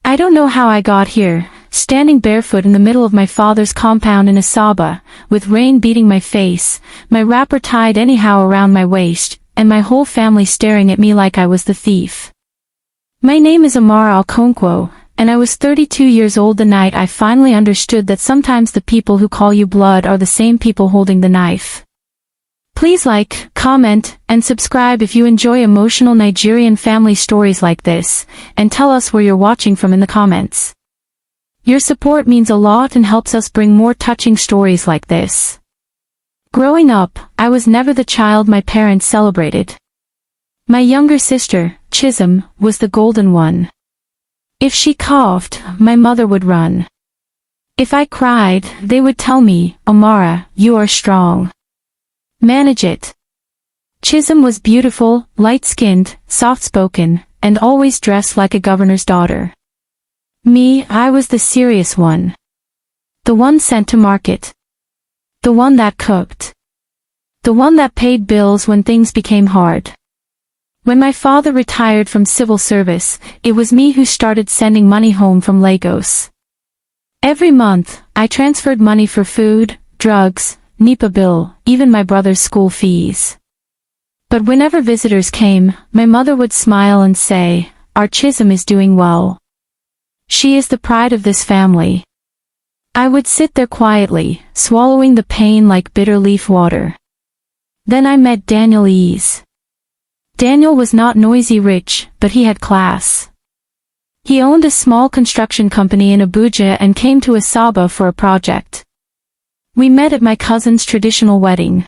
I don't know how I got here, standing barefoot in the middle of my father's compound in Asaba, with rain beating my face, my wrapper tied anyhow around my waist, and my whole family staring at me like I was the thief. My name is Amara Okonkwo, and I was 32 years old the night I finally understood that sometimes the people who call you blood are the same people holding the knife. Please like, comment, and subscribe if you enjoy emotional Nigerian family stories like this, and tell us where you're watching from in the comments. Your support means a lot and helps us bring more touching stories like this. Growing up, I was never the child my parents celebrated. My younger sister, Chisholm, was the golden one. If she coughed, my mother would run. If I cried, they would tell me, "Amara, you are strong. Manage it." Chisholm was beautiful, light-skinned, soft-spoken, and always dressed like a governor's daughter. Me, I was the serious one. The one sent to market. The one that cooked. The one that paid bills when things became hard. When my father retired from civil service, it was me who started sending money home from Lagos. Every month, I transferred money for food, drugs, NEPA bill, even my brother's school fees. But whenever visitors came, my mother would smile and say, "Our Chisholm is doing well. She is the pride of this family." I would sit there quietly, swallowing the pain like bitter leaf water. Then I met Daniel Ease. Daniel was not noisy rich, but he had class. He owned a small construction company in Abuja and came to Asaba for a project. We met at my cousin's traditional wedding.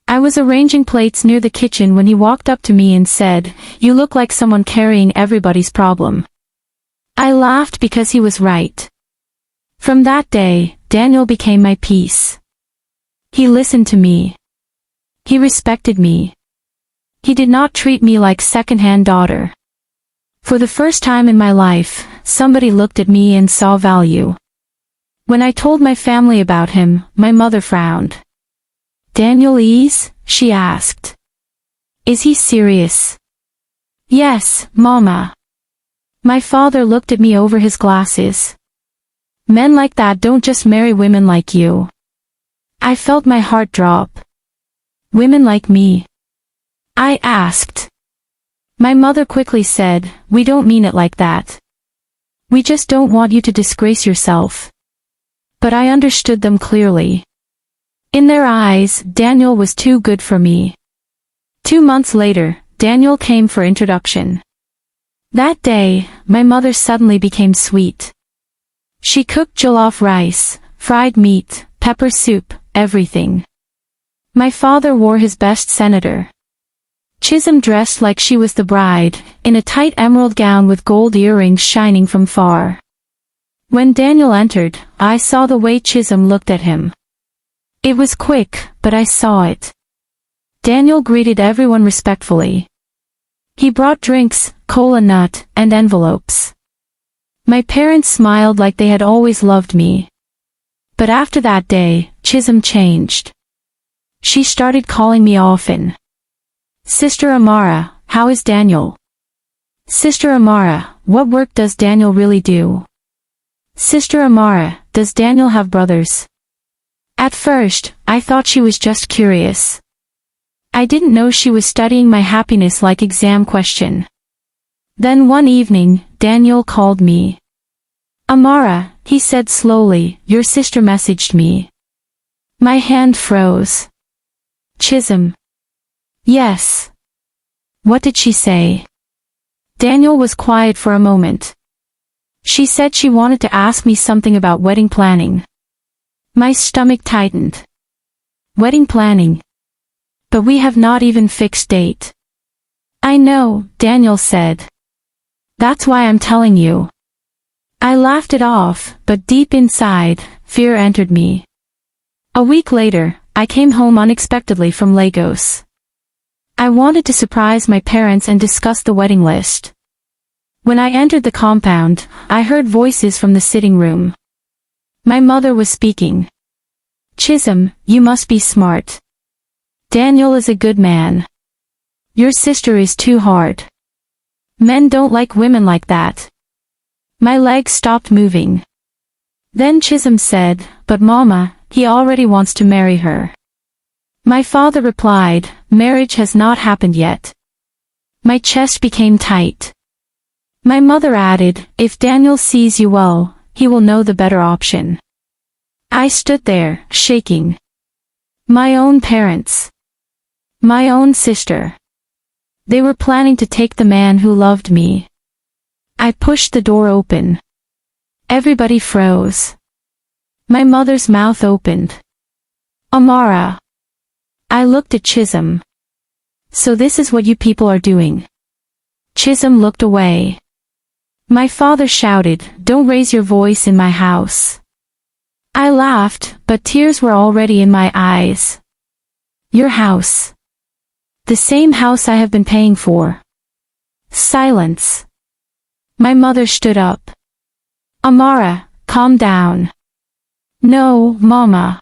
I was arranging plates near the kitchen when he walked up to me and said, "You look like someone carrying everybody's problem." I laughed because he was right. From that day, Daniel became my peace. He listened to me. He respected me. He did not treat me like second-hand daughter. For the first time in my life, somebody looked at me and saw value. When I told my family about him, my mother frowned. "Daniel Ease?" she asked. "Is he serious?" "Yes, Mama." My father looked at me over his glasses. "Men like that don't just marry women like you." I felt my heart drop. "Women like me?" I asked. My mother quickly said, "We don't mean it like that. We just don't want you to disgrace yourself." But I understood them clearly. In their eyes, Daniel was too good for me. 2 months later, Daniel came for introduction. That day, my mother suddenly became sweet. She cooked jollof rice, fried meat, pepper soup, everything. My father wore his best senator. Chisholm dressed like she was the bride, in a tight emerald gown with gold earrings shining from far. When Daniel entered, I saw the way Chisholm looked at him. It was quick, but I saw it. Daniel greeted everyone respectfully. He brought drinks, cola nut, and envelopes. My parents smiled like they had always loved me. But after that day, Chisholm changed. She started calling me often. "Sister Amara, how is Daniel? Sister Amara, what work does Daniel really do? Sister Amara, does Daniel have brothers?" At first, I thought she was just curious. I didn't know she was studying my happiness like exam question. Then one evening, Daniel called me. "Amara," he said slowly, "your sister messaged me." My hand froze. "Chisholm?" "Yes." "What did she say?" Daniel was quiet for a moment. She said she wanted to ask me something about wedding planning. My stomach tightened. Wedding planning? But we have not even fixed date. "I know," Daniel said. "That's why I'm telling you." I laughed it off, but deep inside, fear entered me. A week later, I came home unexpectedly from Lagos. I wanted to surprise my parents and discuss the wedding list. When I entered the compound, I heard voices from the sitting room. My mother was speaking. "Chisholm, you must be smart. Daniel is a good man. Your sister is too hard. Men don't like women like that." My legs stopped moving. Then Chisholm said, "But Mama, he already wants to marry her." My father replied, "Marriage has not happened yet." My chest became tight. My mother added, "If Daniel sees you well, he will know the better option." I stood there, shaking. My own parents. My own sister. They were planning to take the man who loved me. I pushed the door open. Everybody froze. My mother's mouth opened. "Amara." I looked at Chisholm. "So this is what you people are doing?" Chisholm looked away. My father shouted, "Don't raise your voice in my house." I laughed, but tears were already in my eyes. "Your house. The same house I have been paying for." Silence. My mother stood up. "Amara, calm down." "No, Mama.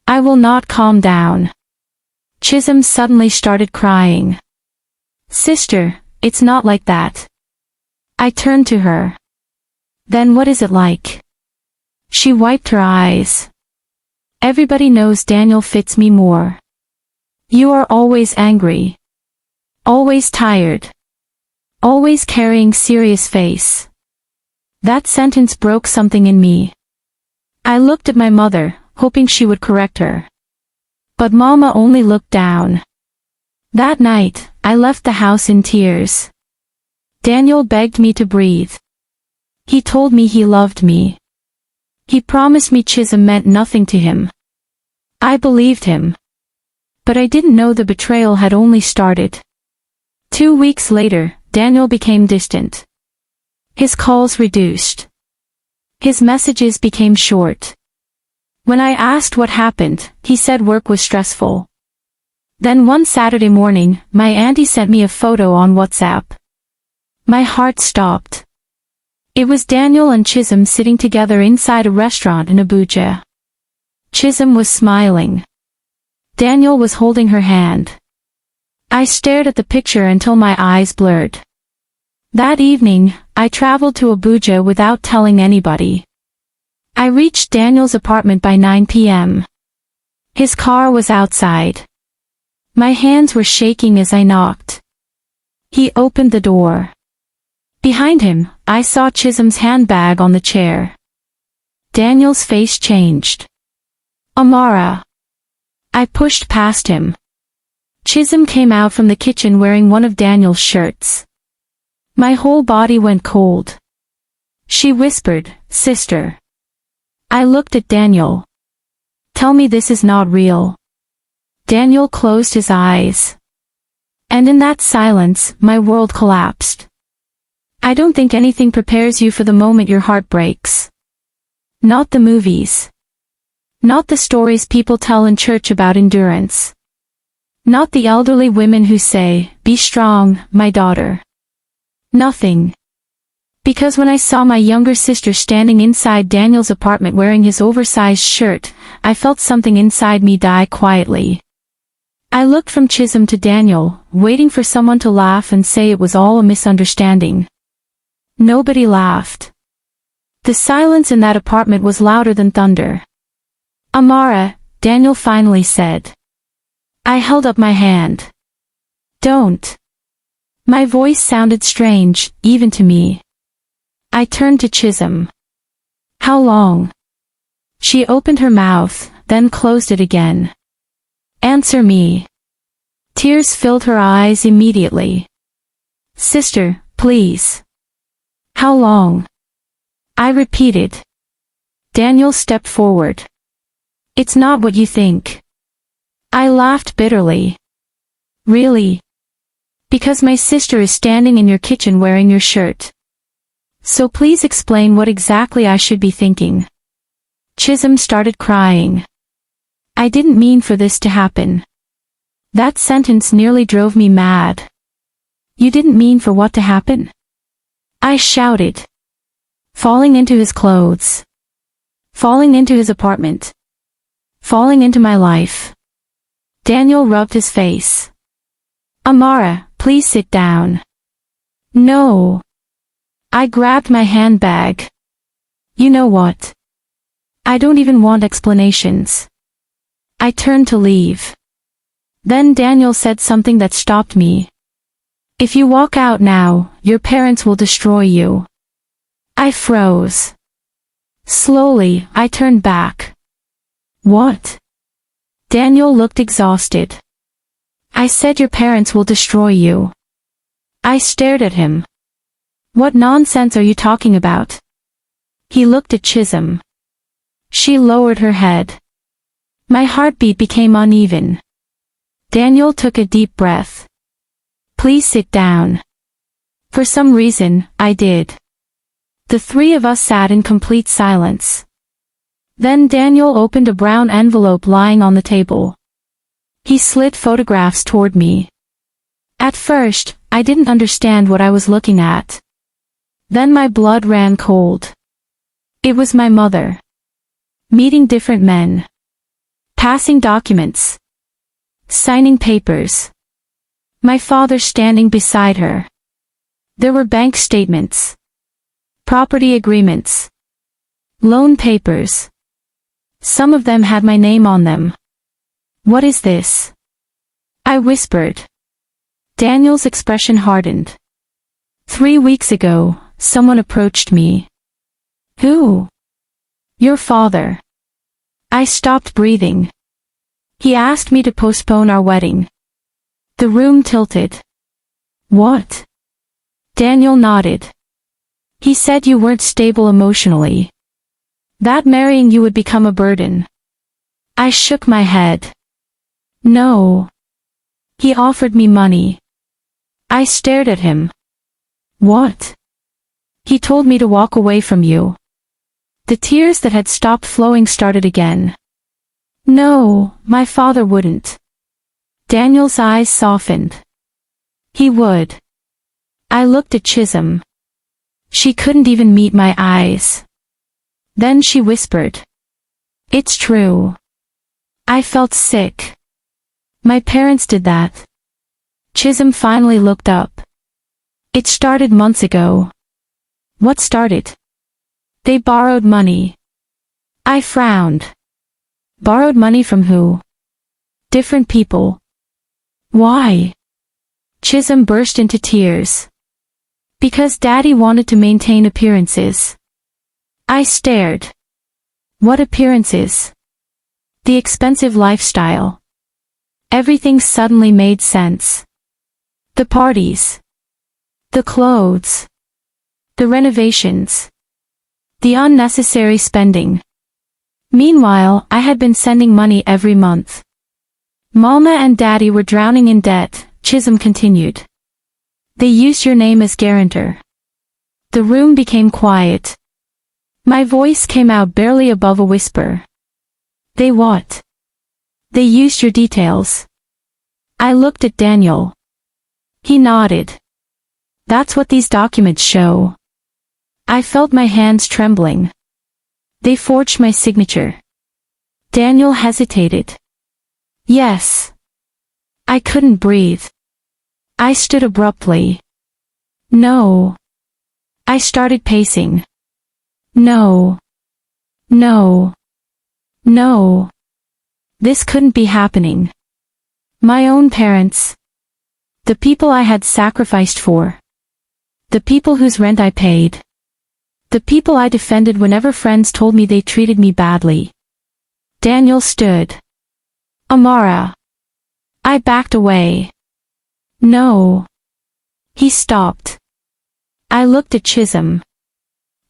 I will not calm down." Chisholm suddenly started crying. "Sister, it's not like that." I turned to her. "Then what is it like?" She wiped her eyes. "Everybody knows Daniel fits me more. You are always angry. Always tired. Always carrying serious face." That sentence broke something in me. I looked at my mother, hoping she would correct her. But Mama only looked down. That night, I left the house in tears. Daniel begged me to breathe. He told me he loved me. He promised me Chisholm meant nothing to him. I believed him. But I didn't know the betrayal had only started. 2 weeks later, Daniel became distant. His calls reduced. His messages became short. When I asked what happened, he said work was stressful. Then one Saturday morning, my auntie sent me a photo on WhatsApp. My heart stopped. It was Daniel and Chisholm sitting together inside a restaurant in Abuja. Chisholm was smiling. Daniel was holding her hand. I stared at the picture until my eyes blurred. That evening, I traveled to Abuja without telling anybody. I reached Daniel's apartment by 9 p.m. His car was outside. My hands were shaking as I knocked. He opened the door. Behind him, I saw Chisholm's handbag on the chair. Daniel's face changed. "Amara." I pushed past him. Chisholm came out from the kitchen wearing one of Daniel's shirts. My whole body went cold. She whispered, "Sister." I looked at Daniel. "Tell me this is not real." Daniel closed his eyes. And in that silence, my world collapsed. I don't think anything prepares you for the moment your heart breaks. Not the movies. Not the stories people tell in church about endurance. Not the elderly women who say, "Be strong, my daughter." Nothing. Because when I saw my younger sister standing inside Daniel's apartment wearing his oversized shirt, I felt something inside me die quietly. I looked from Chisholm to Daniel, waiting for someone to laugh and say it was all a misunderstanding. Nobody laughed. The silence in that apartment was louder than thunder. "Amara," Daniel finally said. I held up my hand. "Don't." My voice sounded strange, even to me. I turned to Chisholm. "How long?" She opened her mouth, then closed it again. "Answer me." Tears filled her eyes immediately. "Sister, please." "How long?" I repeated. Daniel stepped forward. "It's not what you think." I laughed bitterly. "Really? Because my sister is standing in your kitchen wearing your shirt. So please explain what exactly I should be thinking." Chisholm started crying. "I didn't mean for this to happen." That sentence nearly drove me mad. "You didn't mean for what to happen?" I shouted. "Falling into his clothes. Falling into his apartment. Falling into my life." Daniel rubbed his face. "Amara, please sit down." "No." I grabbed my handbag. You know what? I don't even want explanations. I turned to leave. Then Daniel said something that stopped me. If you walk out now, your parents will destroy you. I froze. Slowly, I turned back. What? Daniel looked exhausted. I said your parents will destroy you. I stared at him. What nonsense are you talking about? He looked at Chisholm. She lowered her head. My heartbeat became uneven. Daniel took a deep breath. Please sit down. For some reason, I did. The three of us sat in complete silence. Then Daniel opened a brown envelope lying on the table. He slid photographs toward me. At first, I didn't understand what I was looking at. Then my blood ran cold. It was my mother. Meeting different men. Passing documents. Signing papers. My father standing beside her. There were bank statements. Property agreements. Loan papers. Some of them had my name on them. What is this? I whispered. Daniel's expression hardened. 3 weeks ago, someone approached me. Who? Your father. I stopped breathing. He asked me to postpone our wedding. The room tilted. What? Daniel nodded. He said you weren't stable emotionally. That marrying you would become a burden. I shook my head. No. He offered me money. I stared at him. What? He told me to walk away from you. The tears that had stopped flowing started again. No, my father wouldn't. Daniel's eyes softened. He would. I looked at Chisholm. She couldn't even meet my eyes. Then she whispered. It's true. I felt sick. My parents did that. Chisholm finally looked up. It started months ago. What started? They borrowed money. I frowned. Borrowed money from who? Different people. Why? Chisholm burst into tears. Because Daddy wanted to maintain appearances. I stared. What appearances? The expensive lifestyle. Everything suddenly made sense. The parties. The clothes. The renovations. The unnecessary spending. Meanwhile, I had been sending money every month. Mama and Daddy were drowning in debt, Chisholm continued. They used your name as guarantor. The room became quiet. My voice came out barely above a whisper. They what? They used your details. I looked at Daniel. He nodded. That's what these documents show. I felt my hands trembling. They forged my signature. Daniel hesitated. Yes. I couldn't breathe. I stood abruptly. No. I started pacing. No. No. No. This couldn't be happening. My own parents. The people I had sacrificed for. The people whose rent I paid. The people I defended whenever friends told me they treated me badly. Daniel stood. Amara. I backed away. No. He stopped. I looked at Chisholm.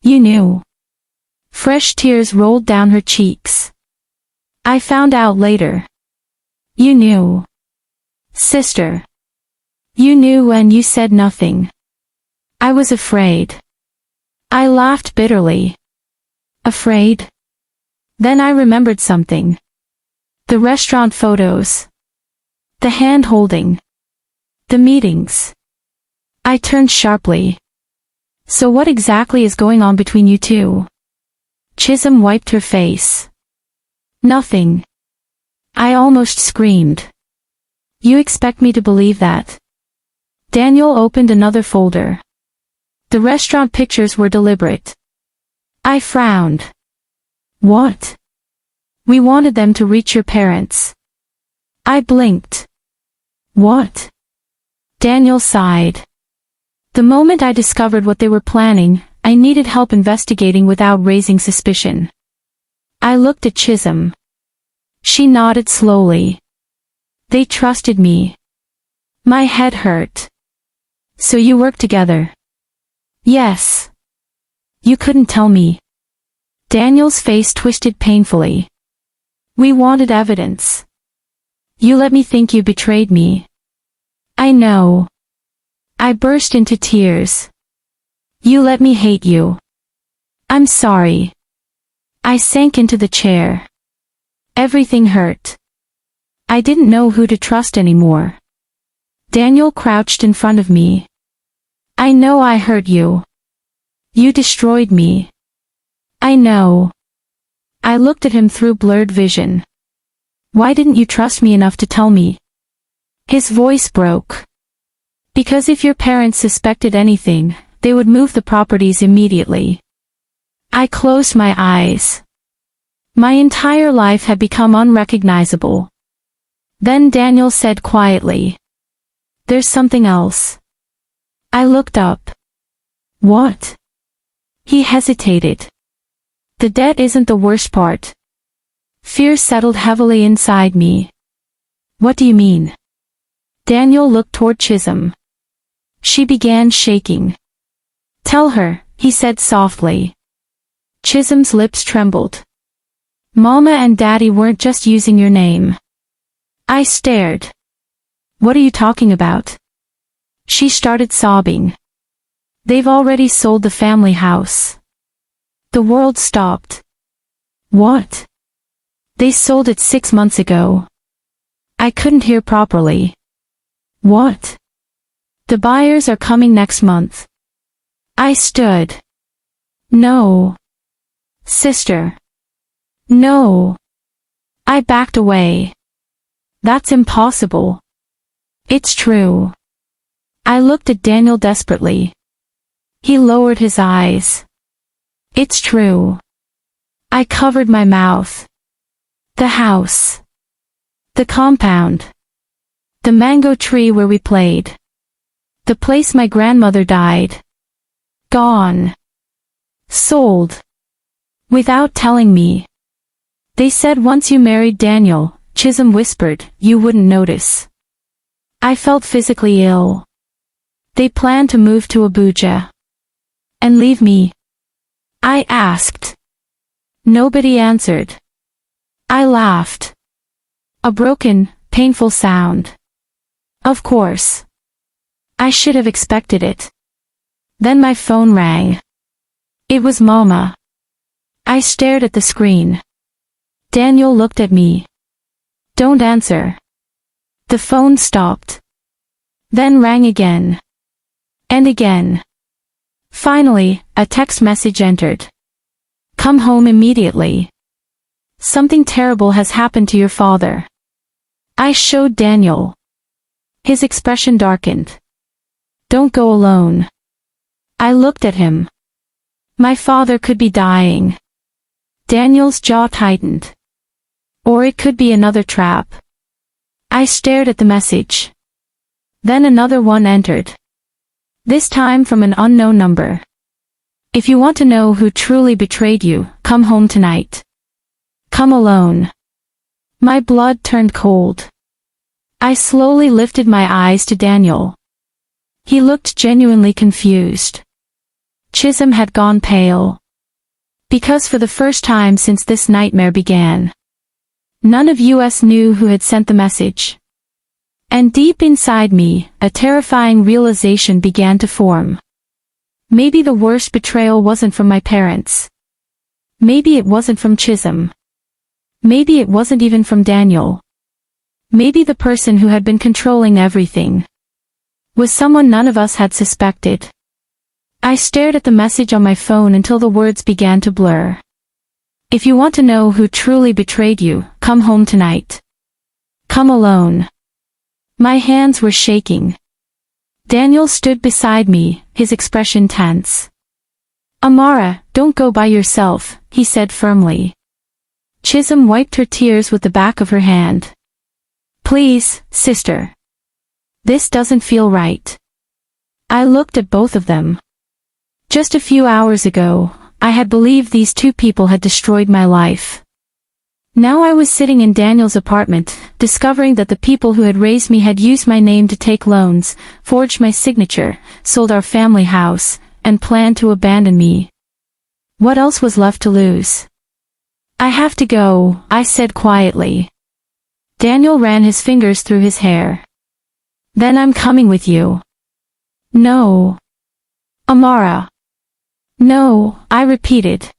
You knew. Fresh tears rolled down her cheeks. I found out later. You knew. Sister. You knew and you said nothing. I was afraid. I laughed bitterly. Afraid? Then I remembered something. The restaurant photos. The hand-holding. The meetings. I turned sharply. So what exactly is going on between you two? Chisholm wiped her face. Nothing. I almost screamed. You expect me to believe that? Daniel opened another folder. The restaurant pictures were deliberate. I frowned. What? We wanted them to reach your parents. I blinked. What? Daniel sighed. The moment I discovered what they were planning, I needed help investigating without raising suspicion. I looked at Chisholm. She nodded slowly. They trusted me. My head hurt. So you work together? Yes. You couldn't tell me. Daniel's face twisted painfully. We wanted evidence. You let me think you betrayed me. I know. I burst into tears. You let me hate you. I'm sorry. I sank into the chair. Everything hurt. I didn't know who to trust anymore. Daniel crouched in front of me. I know I hurt you. You destroyed me. I know. I looked at him through blurred vision. Why didn't you trust me enough to tell me? His voice broke. Because if your parents suspected anything, they would move the properties immediately. I closed my eyes. My entire life had become unrecognizable. Then Daniel said quietly, "There's something else." I looked up. What? He hesitated. The debt isn't the worst part. Fear settled heavily inside me. What do you mean? Daniel looked toward Chisholm. She began shaking. Tell her, he said softly. Chisholm's lips trembled. Mama and Daddy weren't just using your name. I stared. What are you talking about? She started sobbing. They've already sold the family house. The world stopped. What? They sold it 6 months ago. I couldn't hear properly. What? The buyers are coming next month. I stood. No. Sister. No. I backed away. That's impossible. It's true. I looked at Daniel desperately. He lowered his eyes. It's true. I covered my mouth. The house. The compound. The mango tree where we played. The place my grandmother died. Gone. Sold. Without telling me. They said once you married Daniel, Chisholm whispered, you wouldn't notice. I felt physically ill. They planned to move to Abuja. And leave me? I asked. Nobody answered. I laughed. A broken, painful sound. Of course. I should have expected it. Then my phone rang. It was Mama. I stared at the screen. Daniel looked at me. Don't answer. The phone stopped. Then rang again. And again. Finally, a text message entered. Come home immediately. Something terrible has happened to your father. I showed Daniel. His expression darkened. Don't go alone. I looked at him. My father could be dying. Daniel's jaw tightened. Or it could be another trap. I stared at the message. Then another one entered. This time from an unknown number. If you want to know who truly betrayed you, come home tonight. Come alone. My blood turned cold. I slowly lifted my eyes to Daniel. He looked genuinely confused. Chisholm had gone pale. Because for the first time since this nightmare began, none of us knew who had sent the message. And deep inside me, a terrifying realization began to form. Maybe the worst betrayal wasn't from my parents. Maybe it wasn't from Chisholm. Maybe it wasn't even from Daniel. Maybe the person who had been controlling everything was someone none of us had suspected. I stared at the message on my phone until the words began to blur. If you want to know who truly betrayed you, come home tonight. Come alone. My hands were shaking. Daniel stood beside me, his expression tense. Amara, don't go by yourself, he said firmly. Chisholm wiped her tears with the back of her hand. Please, sister. This doesn't feel right. I looked at both of them. Just a few hours ago, I had believed these two people had destroyed my life. Now I was sitting in Daniel's apartment, discovering that the people who had raised me had used my name to take loans, forged my signature, sold our family house, and planned to abandon me. What else was left to lose? I have to go, I said quietly. Daniel ran his fingers through his hair. Then I'm coming with you. No. Amara. No, I repeated.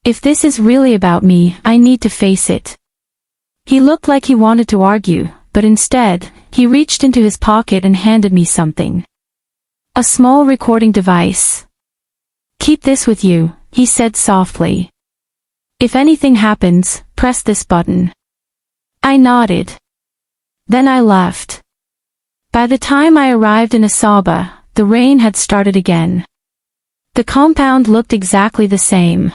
If this is really about me, I need to face it. He looked like he wanted to argue, but instead, he reached into his pocket and handed me something. A small recording device. Keep this with you, he said softly. If anything happens, press this button. I nodded. Then I left. By the time I arrived in Asaba, the rain had started again. The compound looked exactly the same.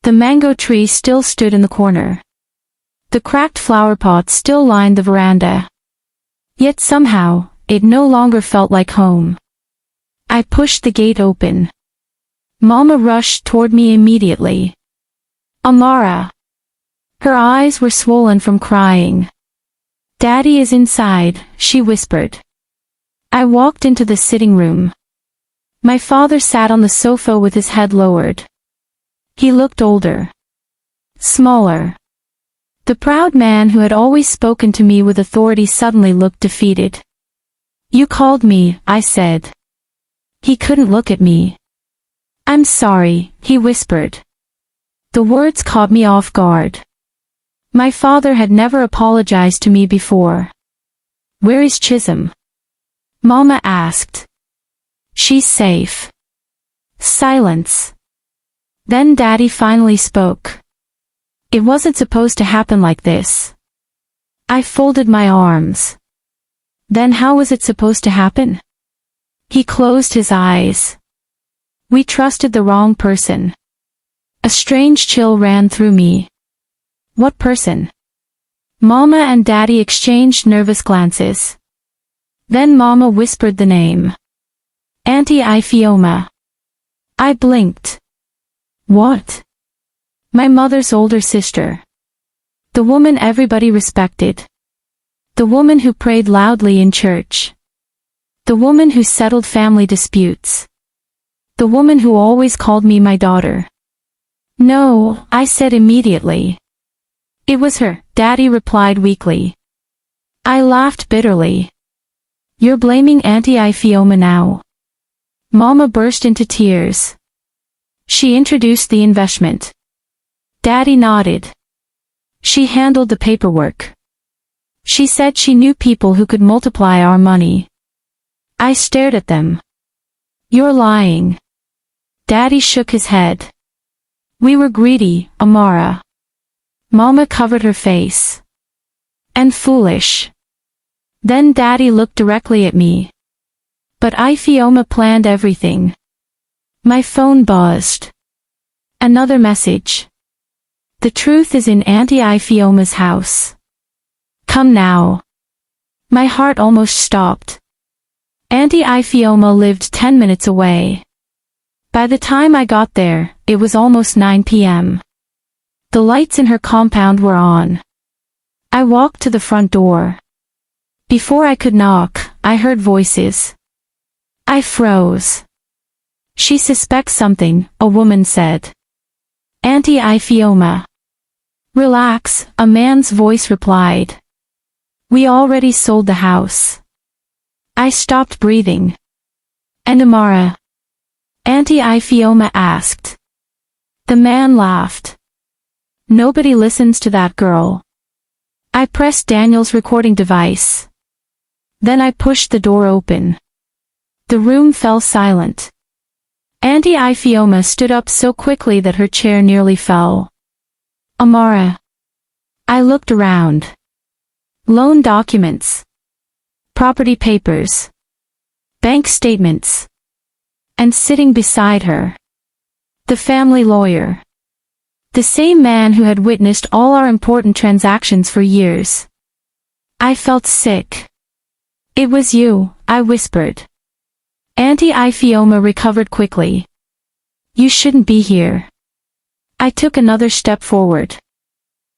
The mango tree still stood in the corner. The cracked flower pots still lined the veranda. Yet somehow, it no longer felt like home. I pushed the gate open. Mama rushed toward me immediately. Amara. Her eyes were swollen from crying. Daddy is inside, she whispered. I walked into the sitting room. My father sat on the sofa with his head lowered. He looked older. Smaller. The proud man who had always spoken to me with authority suddenly looked defeated. You called me, I said. He couldn't look at me. I'm sorry, he whispered. The words caught me off guard. My father had never apologized to me before. Where is Chisholm? Mama asked. She's safe. Silence. Then Daddy finally spoke. It wasn't supposed to happen like this. I folded my arms. Then how was it supposed to happen? He closed his eyes. We trusted the wrong person. A strange chill ran through me. What person? Mama and Daddy exchanged nervous glances. Then Mama whispered the name. Auntie Ifioma. I blinked. What? My mother's older sister. The woman everybody respected. The woman who prayed loudly in church. The woman who settled family disputes. The woman who always called me my daughter. No, I said immediately. It was her, Daddy replied weakly. I laughed bitterly. You're blaming Auntie Ifioma now. Mama burst into tears. She introduced the investment. Daddy nodded. She handled the paperwork. She said she knew people who could multiply our money. I stared at them. You're lying. Daddy shook his head. We were greedy, Amara. Mama covered her face. And foolish. Then Daddy looked directly at me. But Ifioma planned everything. My phone buzzed. Another message. The truth is in Auntie Ifioma's house. Come now. My heart almost stopped. Auntie Ifioma lived 10 minutes away. By the time I got there, it was almost 9 p.m. The lights in her compound were on. I walked to the front door. Before I could knock, I heard voices. I froze. She suspects something, a woman said. Auntie Ifioma. Relax, a man's voice replied. We already sold the house. I stopped breathing. And Amara? Auntie Ifioma asked. The man laughed. Nobody listens to that girl. I pressed Daniel's recording device. Then I pushed the door open. The room fell silent. Auntie Ifioma stood up so quickly that her chair nearly fell. Amara. I looked around. Loan documents. Property papers. bank statements. And sitting beside her, the family lawyer. The same man who had witnessed all our important transactions for years. I felt sick. It was you, I whispered. Auntie Ifioma recovered quickly. You shouldn't be here. I took another step forward.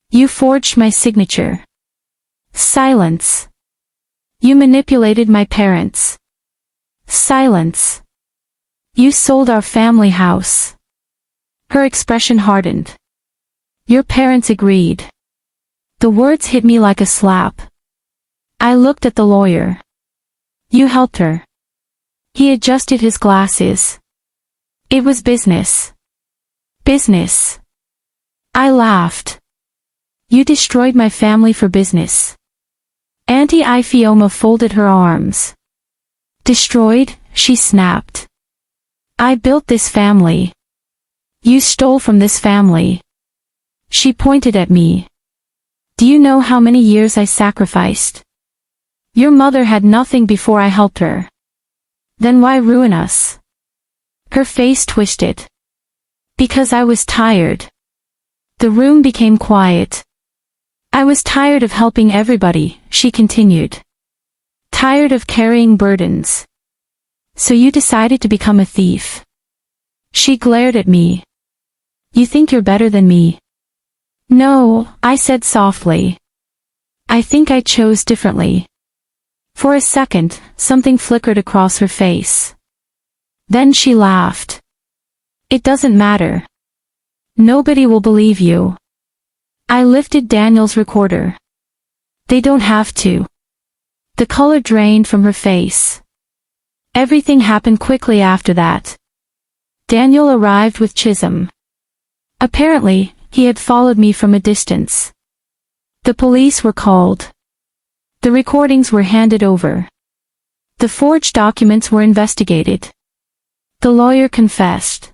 You forged my signature. Silence. You manipulated my parents. Silence. You sold our family house. Her expression hardened. Your parents agreed. The words hit me like a slap. I looked at the lawyer. You helped her. He adjusted his glasses. It was business. Business. I laughed. You destroyed my family for business. Auntie Ifioma folded her arms. Destroyed, she snapped. I built this family. You stole from this family. She pointed at me. Do you know how many years I sacrificed? Your mother had nothing before I helped her. Then why ruin us? Her face twisted. Because I was tired. The room became quiet. I was tired of helping everybody, she continued. Tired of carrying burdens. So you decided to become a thief. She glared at me. You think you're better than me? No, I said softly. I think I chose differently. For a second, something flickered across her face. Then she laughed. It doesn't matter. Nobody will believe you. I lifted Daniel's recorder. They don't have to. The color drained from her face. Everything happened quickly after that. Daniel arrived with Chisholm. Apparently, he had followed me from a distance. The police were called. The recordings were handed over. The forged documents were investigated. The lawyer confessed.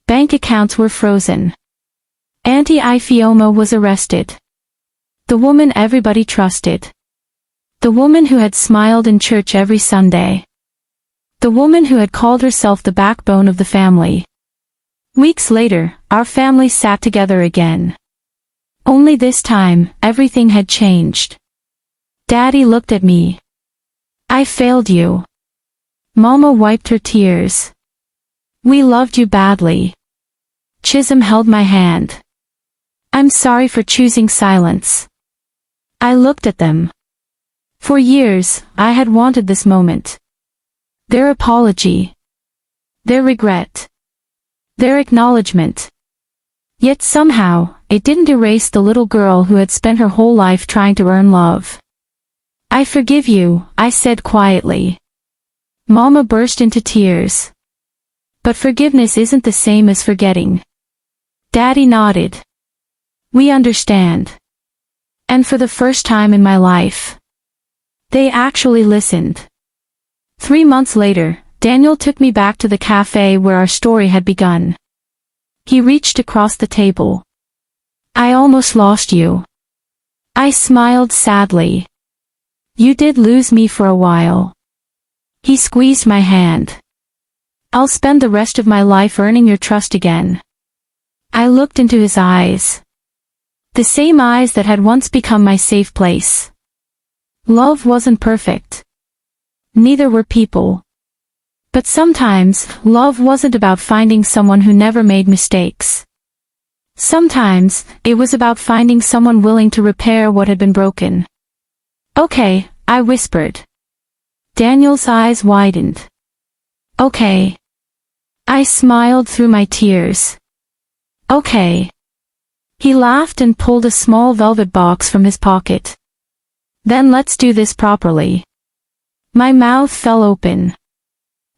Bank accounts were frozen. Auntie Ifioma was arrested. The woman everybody trusted. The woman who had smiled in church every Sunday. The woman who had called herself the backbone of the family. Weeks later, our family sat together again. Only this time, everything had changed. Daddy looked at me. I failed you. Mama wiped her tears. We loved you badly. Chisholm held my hand. I'm sorry for choosing silence. I looked at them. For years, I had wanted this moment. Their apology. Their regret. Their acknowledgement. Yet somehow, it didn't erase the little girl who had spent her whole life trying to earn love. I forgive you, I said quietly. Mama burst into tears. But forgiveness isn't the same as forgetting. Daddy nodded. We understand. And for the first time in my life, they actually listened. 3 months later, Daniel took me back to the cafe where our story had begun. He reached across the table. I almost lost you. I smiled sadly. You did lose me for a while. He squeezed my hand. I'll spend the rest of my life earning your trust again. I looked into his eyes. The same eyes that had once become my safe place. Love wasn't perfect. Neither were people. But sometimes, love wasn't about finding someone who never made mistakes. Sometimes, it was about finding someone willing to repair what had been broken. Okay, I whispered. Daniel's eyes widened. Okay. I smiled through my tears. Okay. He laughed and pulled a small velvet box from his pocket. Then let's do this properly. My mouth fell open.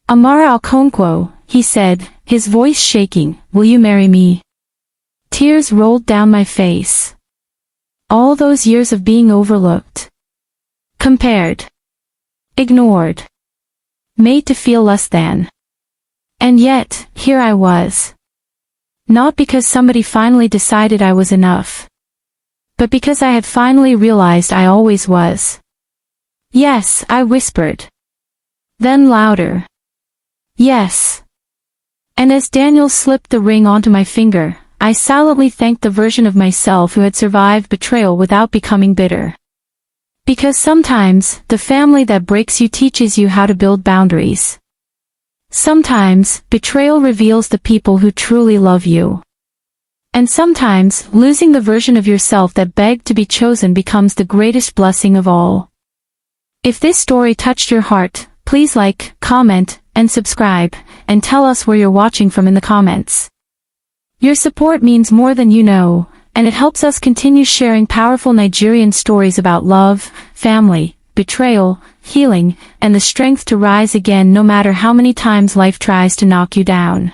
Amara Okonkwo, he said, his voice shaking, will you marry me? Tears rolled down my face. All those years of being overlooked. Compared. Ignored. Made to feel less than. And yet, here I was. Not because somebody finally decided I was enough. But because I had finally realized I always was. Yes, I whispered. Then louder. Yes. And as Daniel slipped the ring onto my finger, I silently thanked the version of myself who had survived betrayal without becoming bitter. Because sometimes, the family that breaks you teaches you how to build boundaries. Sometimes, betrayal reveals the people who truly love you. And sometimes, losing the version of yourself that begged to be chosen becomes the greatest blessing of all. If this story touched your heart, please like, comment, and subscribe, and tell us where you're watching from in the comments. Your support means more than you know, and it helps us continue sharing powerful Nigerian stories about love, family, betrayal, healing, and the strength to rise again no matter how many times life tries to knock you down.